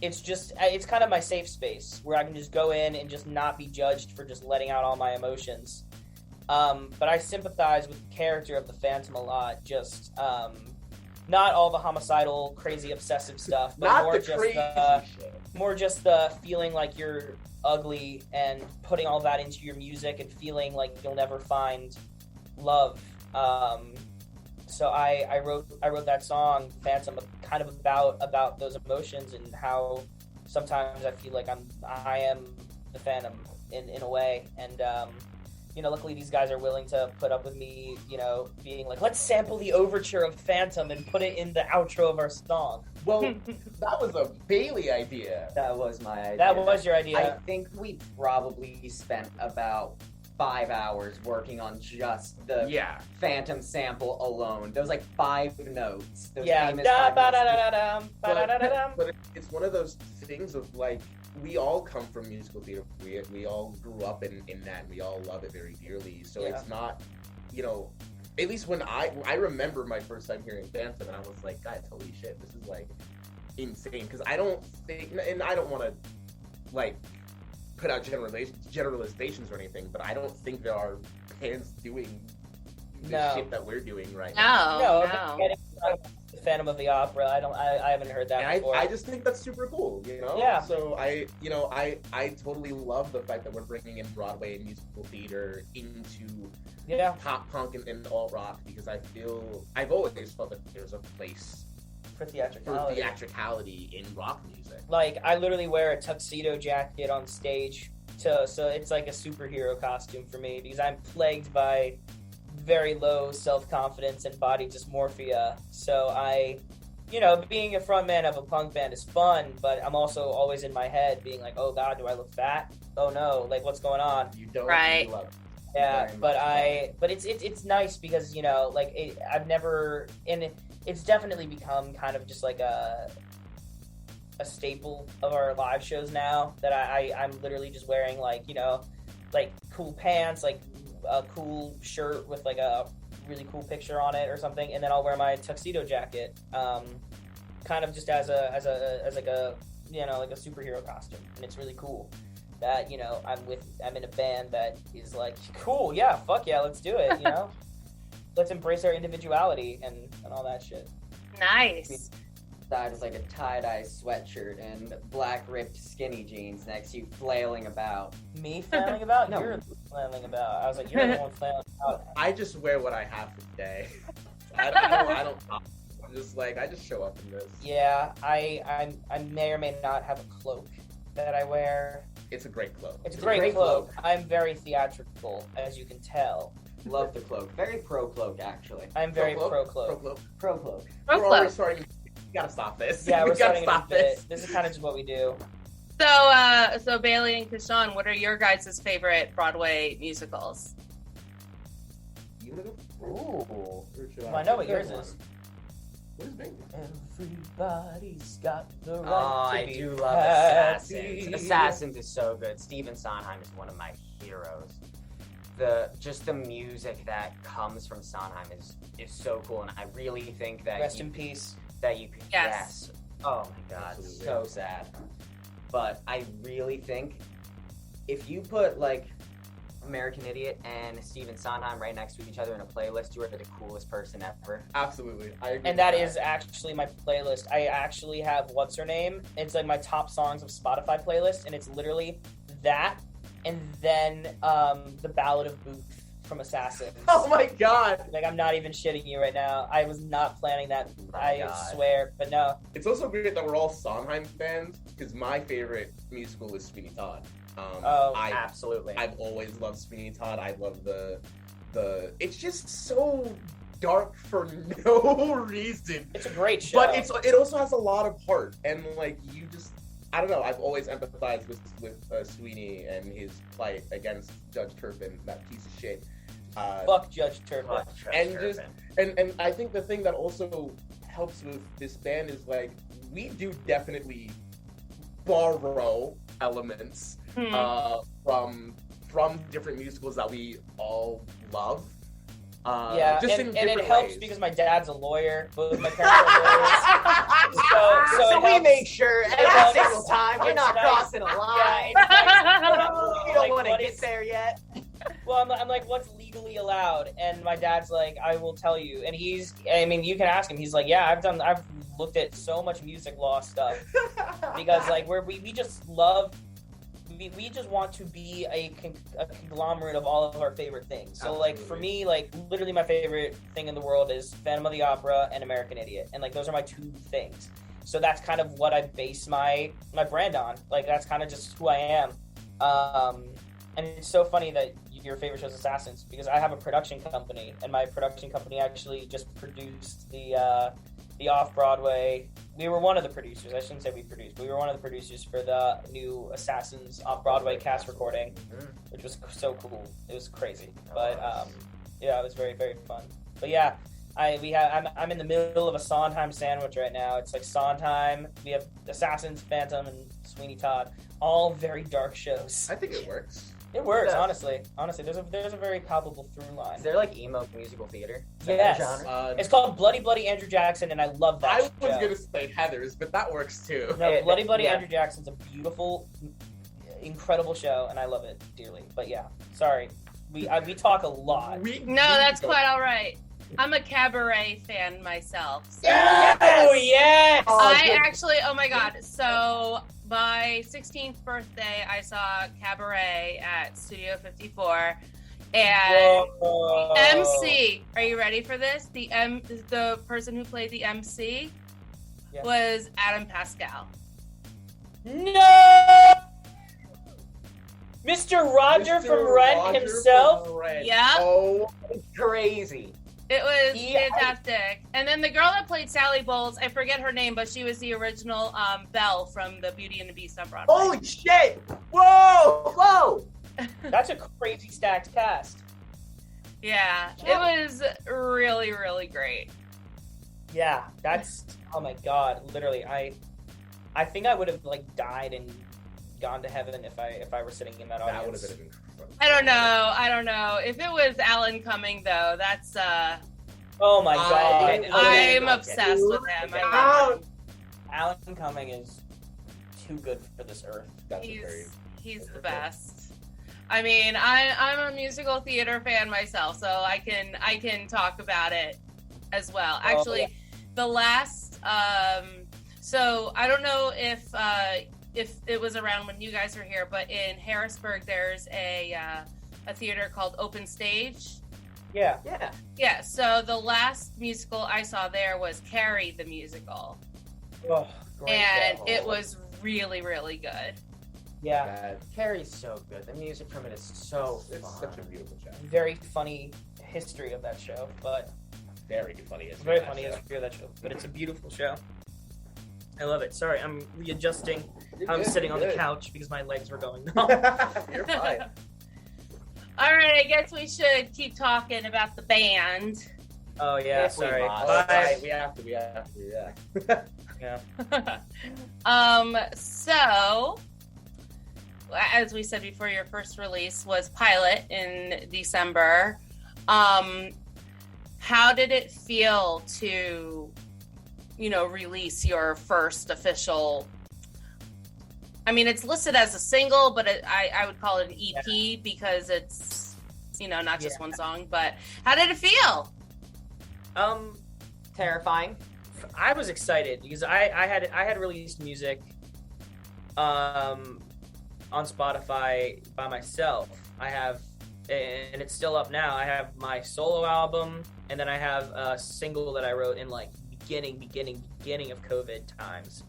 it's kind of my safe space where I can just go in and just not be judged for just letting out all my emotions. But I sympathize with the character of the Phantom a lot. Just not all the homicidal, crazy, obsessive stuff, but Not more the just crazy shit. more just the feeling like you're ugly and putting all that into your music and feeling like you'll never find love. So I wrote that song Phantom kind of about those emotions and how sometimes I feel like I am the Phantom in a way. And luckily these guys are willing to put up with me, being like, let's sample the overture of Phantom and put it in the outro of our song. Well, that was a Bailey idea. That was my idea. That was your idea. I think we probably spent about 5 hours working on just the Phantom sample alone. There was like 5 notes. Those famous 5 notes. But it's one of those things of like, we all come from musical theater. We all grew up in that. We all love it very dearly. So it's not, at least when I remember my first time hearing Phantom, and I was like, guys, holy shit, this is like insane. Because I don't think, and I don't want to like put out generalizations or anything, but I don't think there are bands doing the shit that we're doing right now. No. The Phantom of the Opera. I haven't heard that before. I just think that's super cool, Yeah. So I totally love the fact that we're bringing in Broadway and musical theater into pop punk and alt rock, because I've always felt that there's a place for theatricality in rock music. Like, I literally wear a tuxedo jacket on stage, so it's like a superhero costume for me, because I'm plagued by very low self-confidence and body dysmorphia. So being a frontman of a punk band is fun, but I'm also always in my head being like, oh god, do I look fat? Oh no, like, what's going on? You don't. Right. Yeah, but it's nice because it's definitely become kind of just like a staple of our live shows now, that I'm literally just wearing like cool pants, like a cool shirt with like a really cool picture on it or something, and then I'll wear my tuxedo jacket, kind of just as like a superhero costume, and it's really cool that I'm in a band that is like, cool, yeah, fuck yeah, let's do it, let's embrace our individuality and all that shit. Nice. Side is like a tie-dye sweatshirt and black ripped skinny jeans next to you, flailing about. Me flailing about? No. You're flailing about. I was like, you're the one flailing about. I just wear what I have today. I don't. I'm just like, I just show up in this. Yeah, I may or may not have a cloak that I wear. It's a great cloak. It's a great cloak. I'm very theatrical, as you can tell. Love the cloak. Very pro cloak, actually. I'm very pro cloak. Pro cloak. We're already starting. We gotta stop this. Yeah, we're gotta starting stop a bit. This is kind of just what we do. So Bailey and Kashawn, what are your guys' favorite Broadway musicals? You wanna go? Ooh. Well, I know what yours is. What is Bailey? Everybody's got the right Oh, to I be do love happy. Assassins. Assassins is so good. Stephen Sondheim is one of my heroes. The music that comes from Sondheim is so cool, and I really think that Rest in peace. that you could Yes. Oh my god, Absolutely. so sad. But I really think if you put like American Idiot and Stephen Sondheim right next to each other in a playlist, you are the coolest person ever. Absolutely. I agree And that is actually my playlist. I actually have What's Her Name. It's like my top songs of Spotify playlist, and it's literally that, and then the Ballad of Booth from Assassins. Oh my god! Like, I'm not even shitting you right now. I was not planning that. I God. swear, but no. It's also great that we're all Sondheim fans, because my favorite musical is Sweeney Todd. Absolutely. I've always loved Sweeney Todd. I love the. It's just so dark for no reason. It's a great show. But it also has a lot of heart, and like, you just, I don't know. I've always empathized with Sweeney and his plight against Judge Turpin, that piece of shit. Fuck Judge Turpin. And I think the thing that also helps with this band is like, we do definitely borrow elements from different musicals that we all love, And it helps because my dad's a lawyer. Both my parents are lawyers. so we make sure every single time you're not crossing a line. You don't want to get there yet. Well, I'm like, what's legally allowed? And my dad's like, I will tell you. And you can ask him. He's like, yeah, I've looked at so much music law stuff because like we just love. We just want to be a conglomerate of all of our favorite things. So, like, for me, like, literally my favorite thing in the world is Phantom of the Opera and American Idiot. And, like, those are my two things. So that's kind of what I base my brand on. Like, that's kind of just who I am. And it's so funny that your favorite show is Assassins because I have a production company. And my production company actually just produced the off-Broadway. We were one of the producers. I shouldn't say we produced. We were one of the producers for the new Assassins off-Broadway cast recording, which was so cool. It was crazy, but it was very, very fun. But yeah, I'm in the middle of a Sondheim sandwich right now. It's like Sondheim. We have Assassins, Phantom, and Sweeney Todd. All very dark shows. I think it works. It works, honestly. Honestly, there's a very palpable through line. Is there like emo musical theater? Yes. It's called Bloody Bloody Andrew Jackson, and I love that I was going to say Heathers, but that works too. No, Bloody Bloody Andrew Jackson's a beautiful, incredible show, and I love it dearly. But yeah, sorry. We talk a lot. That's quite all right. I'm a cabaret fan myself. So Oh, yes! Oh my God. So my 16th birthday, I saw Cabaret at Studio 54. And MC, are you ready for this? The person who played the MC was Adam Pascal. No! Mr. Roger from Rent himself? Yeah. Oh, crazy. It was fantastic. And then the girl that played Sally Bowles, I forget her name, but she was the original Belle from the Beauty and the Beast on Broadway. Holy shit! Whoa! That's a crazy stacked cast. Yeah, it was really, really great. Yeah, that's, oh my God, literally, I think I would have like died and gone to heaven if I were sitting in that audience. That would have been incredible. I don't know. If it was Alan Cumming though, that's oh my God. I'm obsessed with him. Alan Cumming is too good for this earth. He's the best. I mean, I'm a musical theater fan myself, so I can talk about it as well. Actually, the last so I don't know if it was around when you guys were here, but in Harrisburg there's a theater called Open Stage. Yeah. So the last musical I saw there was Carrie the musical. Oh, great. And it was really, really good. Yeah. Carrie's so good. The music from it is so fun. It's such a beautiful show. Very funny history of that show, but very funny history. Very funny history of that show, but it's a beautiful show. I love it. Sorry, I'm readjusting. I'm sitting on the couch because my legs were going numb. You're fine. All right, I guess we should keep talking about the band. Oh yeah, sorry. We have to. Yeah. So, as we said before, your first release was Pilot in December. How did it feel to, release your first official? I mean, it's listed as a single, but I would call it an EP because it's, not just one song. But how did it feel? Terrifying. I was excited because I had released music on Spotify by myself. I have, and it's still up now. I have my solo album, and then I have a single that I wrote in like beginning of COVID times.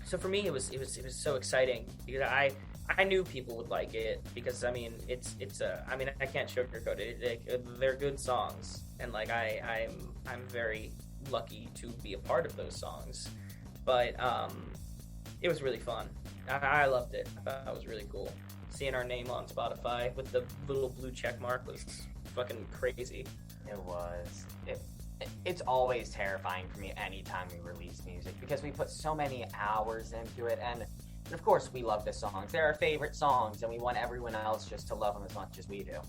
So for me, it was so exciting because I knew people would like it because I can't sugarcoat it. They're good songs, and like I'm very lucky to be a part of those songs. But it was really fun. I loved it. I thought it was really cool. Seeing our name on Spotify with the little blue check mark was fucking crazy. It was. It's always terrifying for me anytime we release music because we put so many hours into it, and of course we love the songs. They're our favorite songs, and we want everyone else just to love them as much as we do.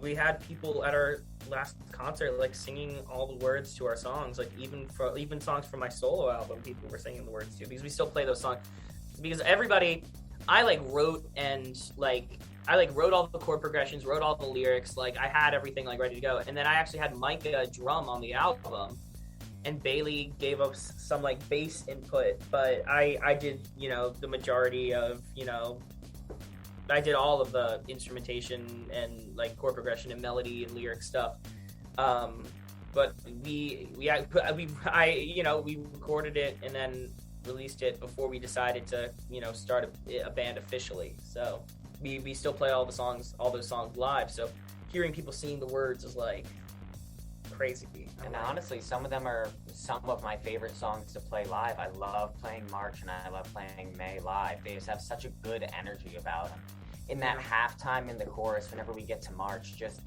We had people at our last concert like singing all the words to our songs, like even songs from my solo album, people were singing the words to, because we still play those songs. Because I wrote all the chord progressions, wrote all the lyrics, like I had everything like ready to go, and then I actually had Micah drum on the album, and Bailey gave us some like bass input, but I did the majority of I did all of the instrumentation and like chord progression and melody and lyric stuff. But we recorded it and then released it before we decided to start a band officially. So we still play all those songs live. So hearing people singing the words is like crazy. And honestly, some of them are some of my favorite songs to play live. I love playing March and I love playing May live. They just have such a good energy about them. In that halftime in the chorus, whenever we get to March, just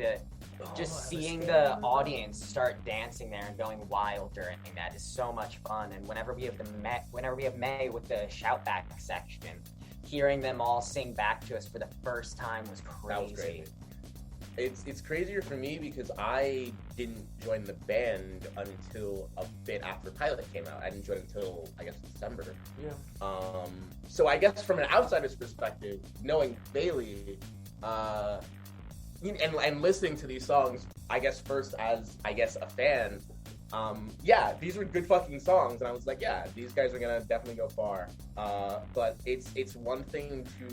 seeing the audience start dancing there and going wild during that is so much fun. And whenever we have May with the shout back section, hearing them all sing back to us for the first time was crazy. That was great. It's crazier for me because I didn't join the band until a bit after Pilot came out. I didn't join until, I guess, December. Yeah. So I guess from an outsider's perspective, knowing Bailey, and listening to these songs, I guess first as, a fan, these were good fucking songs, and I was like, yeah, these guys are gonna definitely go far. But it's one thing to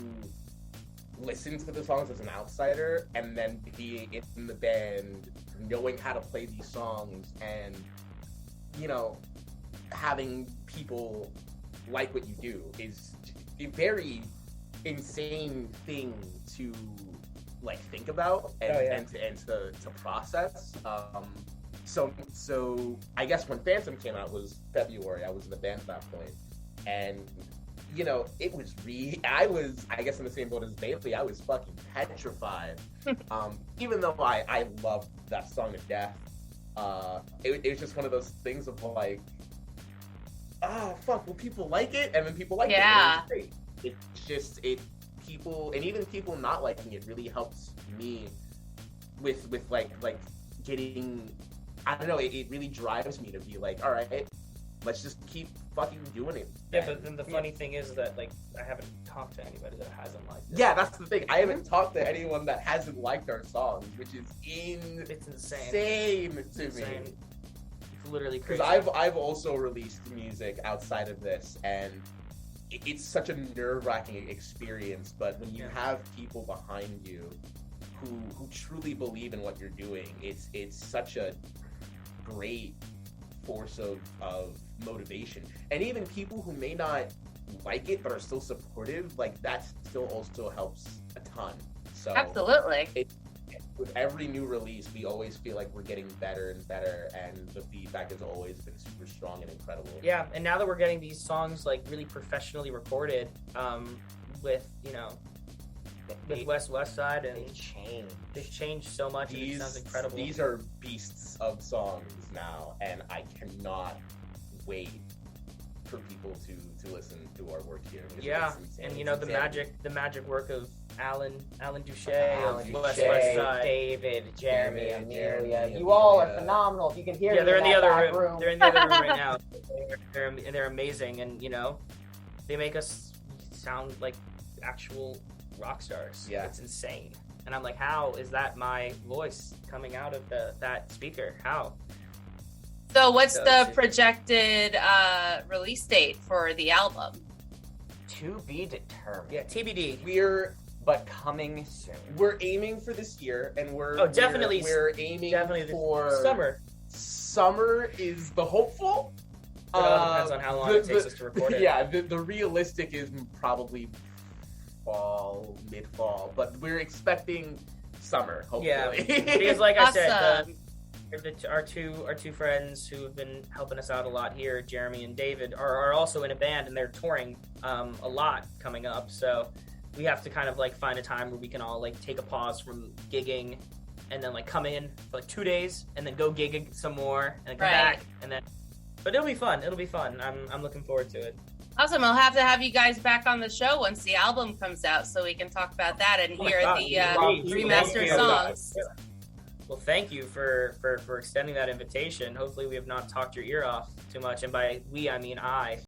listen to the songs as an outsider and then be in the band, knowing how to play these songs, and having people like what you do is a very insane thing to like think about and to process. So I guess when Phantom came out was February. I was in the band at that point, and it was I guess in the same boat as Bailey, I was fucking petrified. Even though I loved that song to death, it was just one of those things of like, oh fuck, will people like it? And then people like it. It was great. It's just people, and even people not liking it really helps me with like getting, I don't know, it really drives me to be like, all right, let's just keep fucking doing it. Yeah, but then the funny thing is that like I haven't talked to anybody that hasn't liked it. Yeah, that's the thing. I haven't talked to anyone that hasn't liked our songs, which is it's insane to me. It's literally crazy. Because I've also released music outside of this, and it's such a nerve-wracking experience. But when you have people behind you who truly believe in what you're doing, it's such a great force of motivation. And even people who may not like it but are still supportive, like that still also helps a ton. So absolutely, with every new release we always feel like we're getting better and better, and the feedback has always been super strong and incredible. Yeah, and now that we're getting these songs like really professionally recorded, with West Side, and they've changed so much. And it sounds incredible. These are beasts of songs now, and I cannot wait for people to listen to our work here. Yeah, and the magic work of Alan Duche of West Side, David, Jeremy, Amelia. You all are phenomenal. If you can hear me, they're in the other room. They're in the other room right now. They're amazing, and they make us sound like actual rock stars. Yeah, it's insane. And I'm like, how is that my voice coming out of that speaker? How? So what's the projected release date for the album? To be determined. Yeah, TBD. But coming soon. We're aiming for this year, and we're aiming for summer. Summer is the hopeful. It all depends on how long it takes us to record it. Yeah, the realistic is probably mid-fall, but we're expecting summer, hopefully. Yeah, because like I said, our two friends who have been helping us out a lot here, Jeremy and David, are also in a band, and they're touring a lot coming up. So we have to kind of like find a time where we can all like take a pause from gigging, and then like come in for like 2 days, and then go gig some more, and then come back, and then But it'll be fun. It'll be fun. I'm looking forward to it. Awesome. I'll have to have you guys back on the show once the album comes out so we can talk about that and hear the remastered songs. Well, thank you for extending that invitation. Hopefully we have not talked your ear off too much. And by we, I mean I.